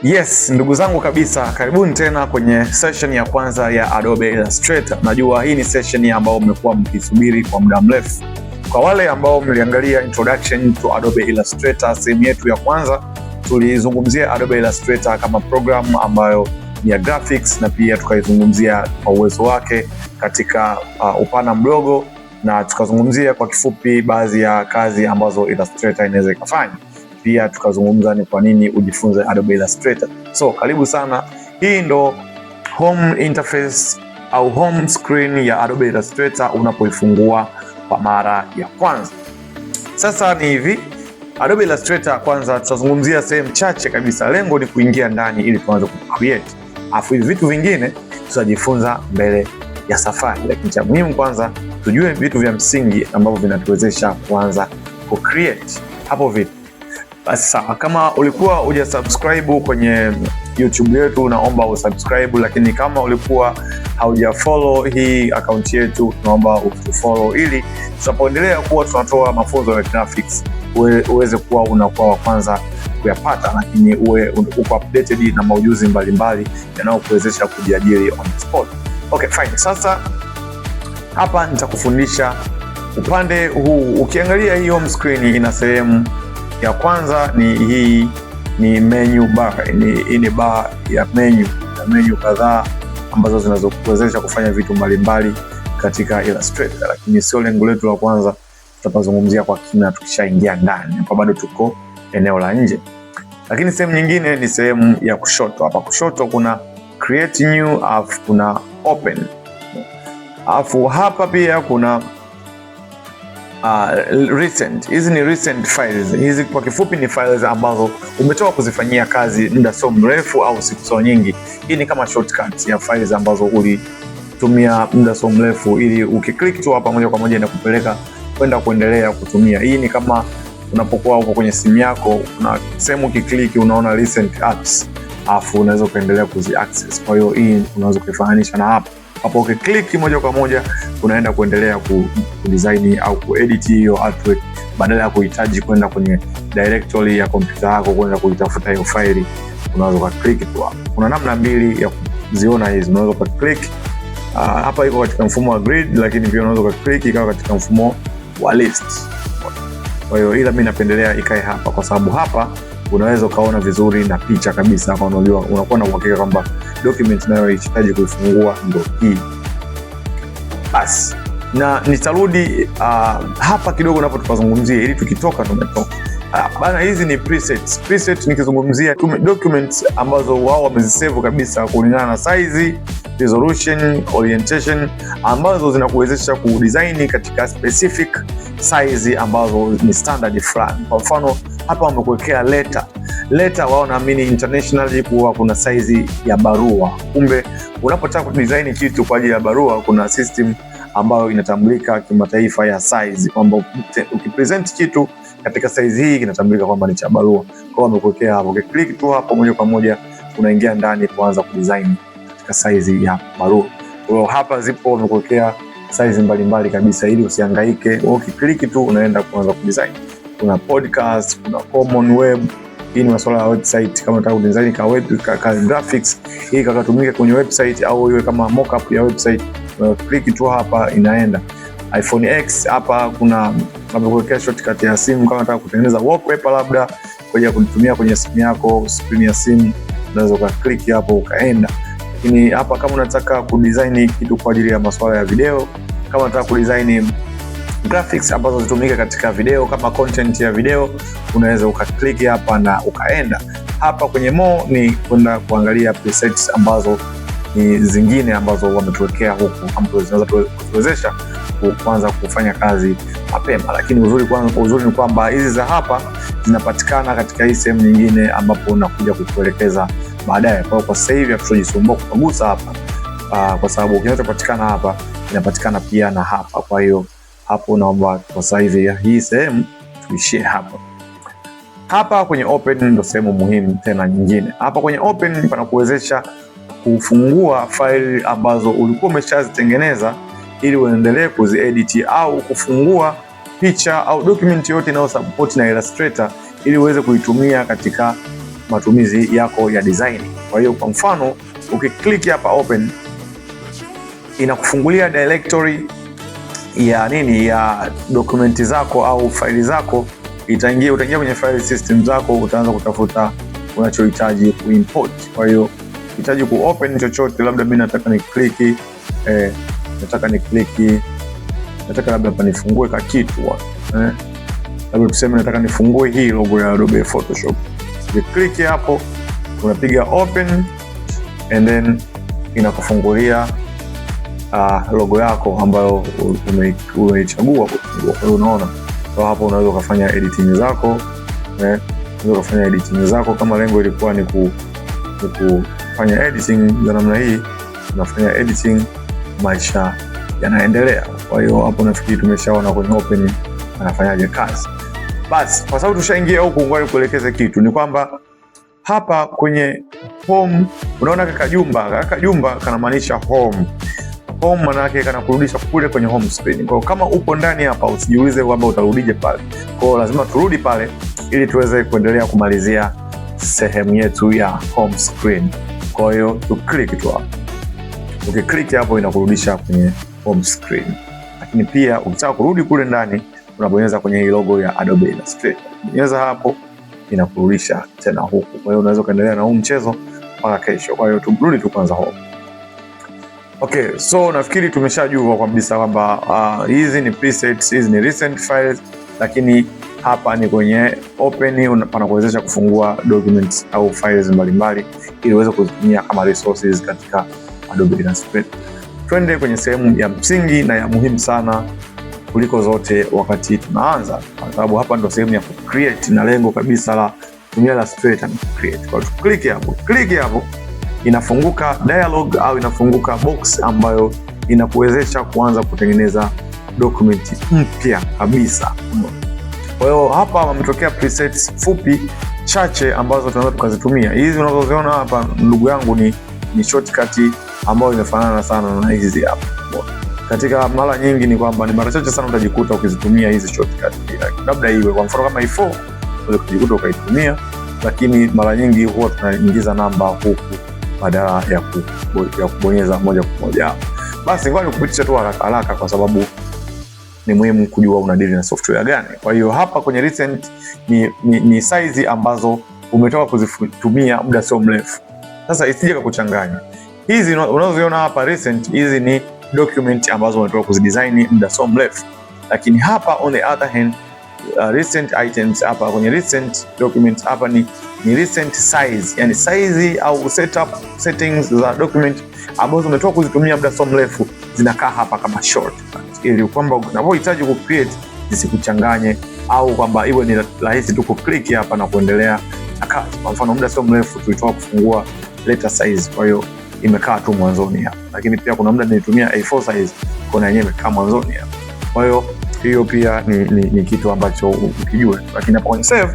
Yes, ndugu zangu kabisa, karibuni tena kwenye session ya kwanza ya Adobe Illustrator. Najua hii ni session ambayo mmekuwa mkisubiri kwa muda mrefu. Kwa wale ambao mliangalia introduction to Adobe Illustrator, sehemu yetu ya kwanza, tulizungumzia Adobe Illustrator kama program ambayo ni ya graphics, na pia tukaizungumzia kwa uwezo wake katika upana mdogo, na tukazungumzia kwa kifupi baadhi ya kazi ambazo Illustrator inaweza ikafanya. Pia tukazungumza ni kwa nini ujifunze Adobe Illustrator. So karibu sana. Hii ndo home interface au home screen ya Adobe Illustrator unapoifungua kwa mara ya kwanza. Sasa ni hivi, Adobe Illustrator kwanza tutazungumzia sehemu chache kabisa. Lengo ni kuingia ndani ili tuanze kucreate. Afu hivi vitu vingine tutajifunza mbele ya safari. Lakini cha muhimu kwanza tujue vitu vya msingi ambavyo vinatuwezesha kuanza kucreate. Hapo vipi? Basi sawa, kama ulikuwa hujasubscribe kwenye YouTube yetu, naomba usubscribe, lakini kama ulikuwa haujafollow hii account yetu, naomba utufollow ili tutapoendelea kuwa tunatoa mafunzo ya graphics uweze kuwa unakuwa wa kwanza kuyapata, lakini uwe uko updated na maujuzi mbalimbali yanayokuwezesha kujiajiri on the spot. Okay, fine. Sasa hapa nitakufundisha upande huu. Ukiangalia hii home screen ina sehemu ya kwanza ni menu bar. Hii ni bar ya menu kadhaa ambazo zinazokuwezesha kufanya vitu mbalimbali katika Illustrator, lakini sio lengo letu la kwanza. Tutapazungumzia kwa kina tukishaingia ndani. Hapa bado tuko eneo la nje. Lakini sehemu nyingine ni sehemu ya kushoto. Hapa kushoto kuna create new, afu kuna open. Afu hapa pia kuna recent. Hizi ni recent files. Hizi kwa kifupi ni files ambazo umetoka kuzifanyia kazi muda sio mrefu au siku sio nyingi. Hii ni kama shortcut ya files ambazo ulitumia muda sio mrefu, ili ukiklik tu hapa moja kwa moja inakupeleka kwenda kuendelea kutumia. Hii ni kama unapokuwa uko kwenye simu yako, kuna sehemu ukiklik unaona recent apps, afu unaweza kuendelea kuzi access. Kwa hiyo hii unaweza kuifananisha na hapa. Hapo ukiklik moja kwa moja unaenda kuendelea kudesign au kuedit hiyo artwork, badala ya kuhitaji kwenda kwenye directory ya kompyuta yako kwenda kuitafuta hiyo faili. Unaweza ukaklik tu hapa. Kuna namna mbili ya kuziona hizi. Unaweza ukaklik hapa, iko katika mfumo wa grid, lakini pia unaweza ukaklik ikawa katika mfumo wa list. Kwa hiyo ila mimi napendelea ikae hapa, kwa sababu hapa unaweza ukaona vizuri na picha kabisa. Hapa unakuwa na uhakika kwamba document nayo inahitaji kuifungua ndio hii. Basi na nitarudi hapa kidogo napo tupazungumzie, ili tukitoka tumetoka. Bana, hizi ni presets. Preset nikizungumzia documents ambazo wao wamezisave kabisa kulingana na size, resolution, orientation, ambazo zinakuwezesha kudesign katika specific size ambazo ni standard fulani. Kwa mfano hapa wamekuwekea letter wao naamini internationally kuwa kuna size ya barua. Kumbe unapotaka kudesign kitu kwa ajili ya barua, kuna system ambayo inatambulika kimataifa ya size, kwamba ukipresent kitu katika size hii kinatambulika kwamba ni cha barua. Kwa hiyo wamekuwekea hapo, ukiklik tu hapo moja kwa moja unaingia ndani kuanza kudesign katika size ya barua. Kwa hiyo hapa zipo wamekuwekea size mbalimbali kabisa, ili usihangaike. Ukiklik tu unaenda kuanza kudesign. Kuna podcast, kuna common web. Hii ni masuala ya website. Kama unataka kudesign ka graphics hii kakatumika kwenye website au iwe kama mockup ya website, click tu hapa inaenda. iPhone X hapa kuna wamekuwekea shortcut ya simu. Kama unataka kutengeneza wallpaper labda kwa kutumia kwenye simu yako, screen ya simu, unaweza ukaklik hapo ukaenda. Lakini hapa kama unataka kudesign kitu kwa ajili ya masuala ya video, kama unataka kudesign graphics ambazo zitumika katika video kama content ya video, unaweza ukaklik hapa na ukaenda. Hapa kwenye more ni kwenda kuangalia presets ambazo ni zingine ambazo wametuwekea huku, ambazo zinaweza kutuwezesha kuanza kufanya kazi mapema. Lakini uzuri ni kwamba hizi za hapa zinapatikana katika hii sehemu nyingine ambapo unakuja kukuelekeza baadaye. Kwa sasa hivi hatujisumbua kugusa hapa, kwa sababu kinachopatikana hapa inapatikana pia na hapa. Kwa hiyo hapo naomba kwa sasa hivi hii sehemu tuishie hapa. Hapa kwenye open ndio sehemu muhimu tena nyingine. Hapa kwenye open panakuwezesha kufungua file ambazo ulikuwa umeshazitengeneza ili uendelee kuziedit, au kufungua picha au document yote inayo support na Illustrator ili uweze kuitumia katika matumizi yako ya design. Kwa hiyo kwa mfano ukiklik hapa open, inakufungulia directory ya ya dokumenti zako au faili zako. Utaingia kwenye file system zako, utaanza kutafuta unachohitaji kuimport. Kwa hiyo hitaji kuopen chochote, labda mimi nataka nataka labda hapa nifungue ka kitu labda tuseme nataka nifungue hii logo ya Adobe Photoshop. Ukiklik hapo unapiga open and then inakufungulia logo yako ambayo umeichagua kufungua. Kwa hiyo unaona, kwa hapo unaweza kufanya editing zako, unaweza kufanya editing zako kama lengo ilikuwa ni kufanya editing za namna hii, unafanya editing, maisha yanaendelea. Kwa hiyo hapo nafikiri tumeshaona kwenye open anafanyaje kazi. Basi kwa sababu tushaingia huku, ngoja nikuelekeze kitu. Ni kwamba hapa kwenye home unaona kaka jumba kanamaanisha home. Home maana yake kanakurudisha kule kwenye home screen. Kwa kama upo ndani hapa usijiulize kwamba utarudije pale. Kwa hiyo lazima turudi pale ili tuweze kuendelea kumalizia sehemu yetu ya home screen. Kwa hiyo tu click tu hapo. Ukiklik hapo inakurudisha kwenye home screen. Lakini pia ukitaka kurudi kule ndani unabonyeza kwenye hii logo ya Adobe Illustrator. Bonyeza hapo inakurudisha tena huku. Kwa hiyo unaweza kuendelea na huu mchezo mpaka kesho. Kwa hiyo turudi tu kwanza home. Okay, so nafikiri tumeshajua kabisa kwamba hizi ni presets, hizi ni recent files, lakini hapa ni kwenye open panakuwezesha kufungua documents au files mbalimbali ili uweze kuzitumia kama resources katika Adobe Illustrator. Twende kwenye sehemu ya msingi na ya muhimu sana kuliko zote wakati tunaanza, kwa sababu hapa ndo sehemu ya create na lengo kabisa la kutumia Illustrator ni create. Kwa hiyo click hapo inafunguka dialog au inafunguka box ambayo inakuwezesha kuanza kutengeneza document mpya kabisa. Kwa hiyo hapa wametokea presets fupi chache ambazo tunaweza tukazitumia. Hizi unazoziona hapa ndugu yangu ni shortcut ambayo imefanana sana na hizi hapa. Katika mara nyingi ni kwamba ni mara chache sana utajikuta ukizitumia hizi shortcut. Labda iwe kwa mfano kama i4 unaweza kujikuta ukaitumia, lakini mara nyingi huwa tunaingiza namba huku badala ya kubonyeza moja kwa moja. Basi ngoja nikupitisha tu haraka kwa sababu ni muhimu kujua unadili na software gani. Kwa hiyo hapa kwenye recent ni size ambazo umetoka kuzitumia muda sio mrefu. Sasa isije kukuchanganya. Hizi unazoziona hapa recent, hizi ni document ambazo umetoka kuzidesign muda sio mrefu. Lakini hapa on the other hand recent items, hapa kwenye recent document hapa ni recent size, yani size au settings za document ambazo umetoka kuzitumia muda sio mrefu zinakaa hapa kama shortcut, ili kwamba unapohitaji ku create zisikuchanganye au kwamba iwe ni rahisi tu ku-click hapa na kuendelea na kazi. Kwa mfano muda sio mrefu tulitoka kufungua letter size, kwa hiyo imekaa tu mwanzoni hapa. Lakini pia kuna muda nilitumia A4 size, kwa yenyewe imekaa mwanzoni hapa. Kwa hiyo pia ni kitu ambacho ukijue. Lakini hapo kwenye save,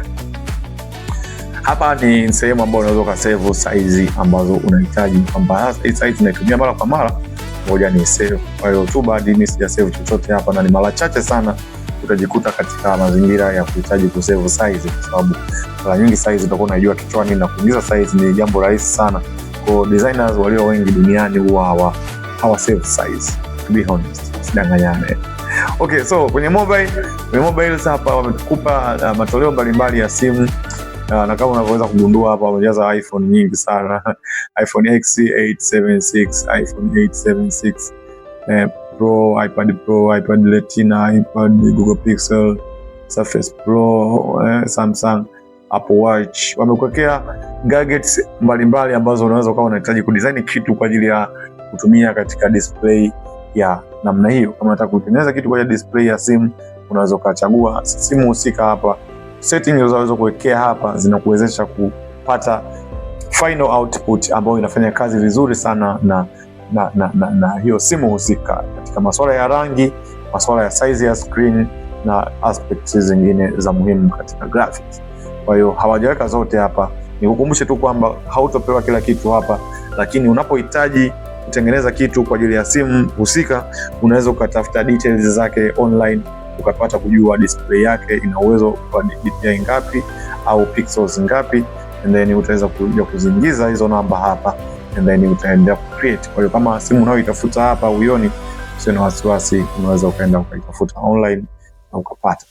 hapa ni sehemu ambayo unaweza ukasave size ambazo unahitaji, kwamba hii size tunaitumia mara kwa mara, ngoja ni save. Kwa hiyo tu bado mimi sija save chochote hapa, na ni mara chache sana utajikuta katika mazingira ya kuhitaji kusave size, kwa sababu mara nyingi size utakuwa unajua kichwani, na kuingiza size ni jambo rahisi sana. Kwa designers walio wengi duniani huwa hawa save size, to be honest, sidanganyane. Okay, so kwenye mobile hapa wametukupa matoleo mbalimbali ya simu, na kama unavyoweza kugundua hapa wamejaza iPhone nyingi sana. iPhone X 876, iPhone 876 Pro, iPad Pro, iPad Retina, iPad Google Pixel, Surface Pro, Samsung, Apple Watch. Wamekuwekea gadgets mbalimbali ambazo unaweza ukawa unahitaji kudesign kitu kwa ajili ya kutumia katika display ya namna hiyo. Kama unataka kutengeneza kitu kwa ajili ya display ya simu, unaweza ukachagua simu husika hapa. Settings unaweza kuwekea hapa zinakuwezesha kupata final output ambayo inafanya kazi vizuri sana na hiyo simu husika, katika masuala ya rangi, masuala ya size ya screen na aspects zingine za muhimu katika graphics. Kwa hiyo hawajaweka zote hapa. Nikukumbushe tu kwamba hautopewa kila kitu hapa, lakini unapohitaji kutengeneza kitu kwa ajili ya simu husika, unaweza ukatafuta details zake online, ukapata kujua display yake ina uwezo wa DPI ngapi au pixels ngapi, and then utaweza kuja kuziingiza hizo namba hapa, and then utaendelea ku create. Kwa hiyo kama simu unayoitafuta hapa uioni, usio na wasiwasi, unaweza ukaenda ukaitafuta online na ukapata.